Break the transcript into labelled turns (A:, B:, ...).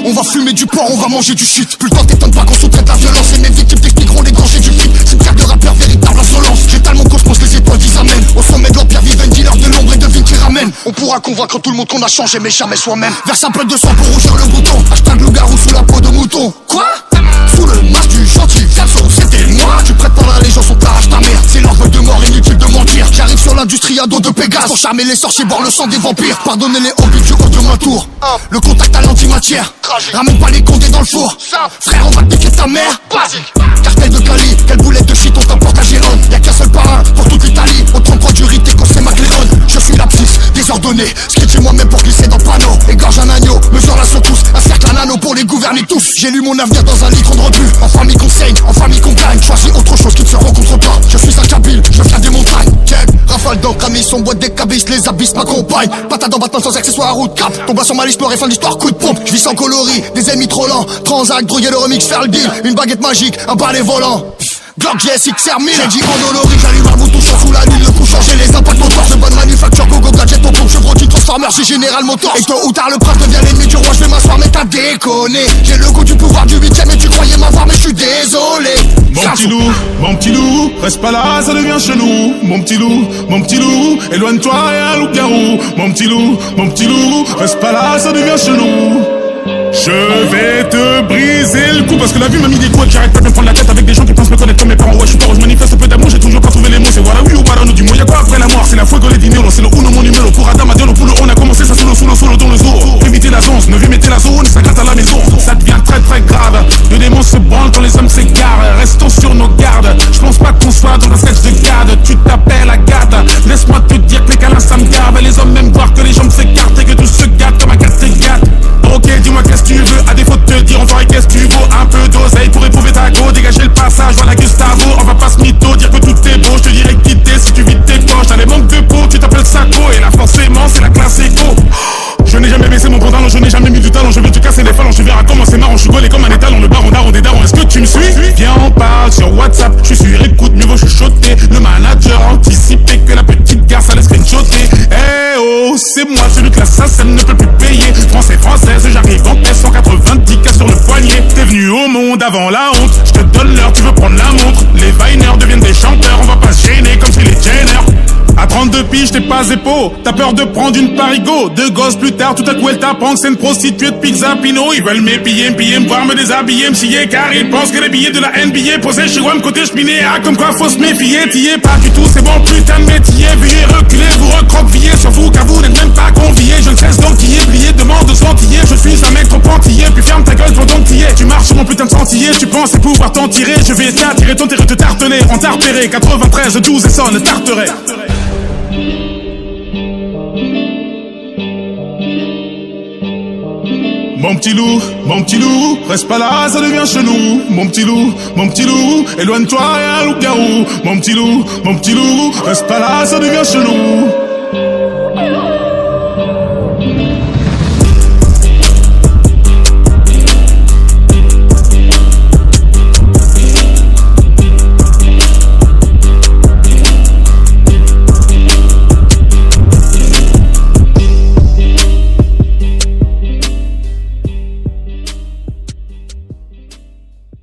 A: On va fumer du porc, on va manger du shit. Plus le temps t'étonne pas qu'on sous-traite la violence. Et mes victimes t'expliqueront les dangers du beat. Cimetière de rappeurs, véritable insolence. J'étale mon cosmos, les étoiles qu'ils amènent. Au sommet de l'empire vive un dealer de l'ombre et devine qui ramène. On pourra convaincre tout le monde qu'on a changé mais jamais soi-même. Verse un peu de sang pour rougir le bouton. Hashtag loup-garou sous la peau de mouton. Quoi? Sous le masque du gentil Fianso, c'était moi. Tu prêtes par la légion, son t'arrache ta mère. C'est l'envol de mort, inutile de mentir. J'arrive sur l'industrie à dos de Pégase pour charmer les sorciers, boire le sang des vampires. Pardonnez les hobbies, je compte mon tour. Le contact à l'antimatière. Ramène pas les condés dans le four. Frère, on va piquer ta mère. Cartel de Cali, quelle boulette de shit on t'emporte à Gérone. Y'a qu'un seul parrain pour toute l'Italie. Autant produire du quand c'est McLaren. Je suis l'abscisse, désordonné. Scripté moi-même pour glisser dans le panneau. Égorge un agneau, mesure la secousse. Un cercle, un anneau pour les gouverner tous. J'ai lu mon avenir dans un litre de rebut. En famille qu'on saigne, en famille qu'on gagne. Choisis autre chose qui ne se rencontre pas. Je suis un Kabyle, je viens des montagnes. Check, rafale d'encre, amis, son boîte des cabisses. Les abysses m'accompagnent. Patate en battement sans accessoires à route cap. Tombe sur ma liste noire et fin de l'histoire, coup de pompe. Je vis sans coloris, des ennemis trop lents. Transac, droguer le remix, faire le deal. Une baguette magique, un balai volant. Glock GSX XR1000. J'ai dit en olorie, j'allume un bouton chaud sous la lune. Le coup changer les impacts moteurs. De bonne manufacture, go gadget, ton pompe, Chevrolet, Transformer, j'ai General Motors. Et tôt ou tard le prince devient l'ennemi du roi. Je vais m'asseoir mais t'as déconné. J'ai le goût du pouvoir du 8ème et tu croyais m'avoir mais je suis désolé.
B: Mon petit loup, reste pas là, ça devient chelou. Mon petit loup, éloigne-toi, y'a un loup-garou. Mon petit loup, reste pas là, ça devient chelou. Je vais te briser le cou parce que la vie m'a mis des coups et que j'arrête pas de me prendre la tête avec des gens qui pensent me connaître comme mes parents. Ouais, je suis pas, je manifeste un peu d'amour, j'ai toujours pas trouvé les mots. C'est voilà oui ou voilà, nous dis-moi y'a quoi après la mort. C'est la fuego, les dîners, c'est le uno, mon numéro. Pour Adam, Adiolo, pour le on a commencé ça solo dans le zoo. Éviter la zone, ne mettez la zone, ça gratte à la maison. Ça devient très très grave. Le démon se branle quand les hommes s'égarent. Restons sur nos gardes. Je pense pas qu'on soit dans un sketch de garde. Tu t'appelles Agathe. Laisse-moi te dire que les câlins ça me garde. Les hommes même voir que les jambes s'écartent et que tout se gâte comme un casse gâte. Ok, dis-moi qu'est-ce que tu veux, à défaut de te dire, on ferait qu'est-ce que tu vaux. Un peu d'oseille pour éprouver ta go, dégager le passage, voilà Gustavo. On va pas se mytho, dire que tout est beau, je te dirais quitter si tu vides tes poches. T'as les manques de peau, tu t'appelles Sacco, et là forcément c'est la classe éco. Je n'ai jamais baissé mon pantalon, je n'ai jamais mis du talent. Je vais te casser les phalanges, tu verras comment c'est marrant. Je suis gaulé comme un étalon, le baron daron des darons. Est-ce que tu me suis? Viens on parle sur WhatsApp, je suis sur écoute, mieux vaut chuchoter. Le manager anticipé que la petite garce allait screenshotter. Eh oh, c'est moi celui que l'assassin ne peut plus payer. Française, j'arrive en paix, 190 cas sur le poignet. T'es venu au monde avant la honte, je te donne l'heure, tu veux prendre la montre. Les Viners deviennent des chanteurs, on va pas se gêner comme si les Jenner. À 32 piges, t'es pas épaule, t'as peur de prendre une parigo. Deux gosses plus tard, tout à coup elle t'apprend que c'est une prostituée de Pizza Pino. Ils veulent m'épiller, me voir me déshabiller, me scier, car ils pensent que les billets de la NBA posés chez WAM côté cheminée. Ah, comme quoi faut se méfier, t'y es pas du tout, c'est bon putain de métier. Veuillez reculer, vous recroquevillez sur vous, car vous n'êtes même pas conviés. Je ne cesse d'enquiller, plier, demande de sentiller. Je suis un mec trop pantillé, puis ferme ta gueule pendant que t'y es. Tu marches sur mon putain de sentier, tu penses pouvoir t'en tirer. Je vais t'attirer, ton terre te tartener, en tartéré. 93, 12 et sonne, tarterait. Mon petit loup, reste pas là, ça devient chelou. Mon petit loup, éloigne-toi, y'a un loup-garou. Mon petit loup, reste pas là, ça devient chelou.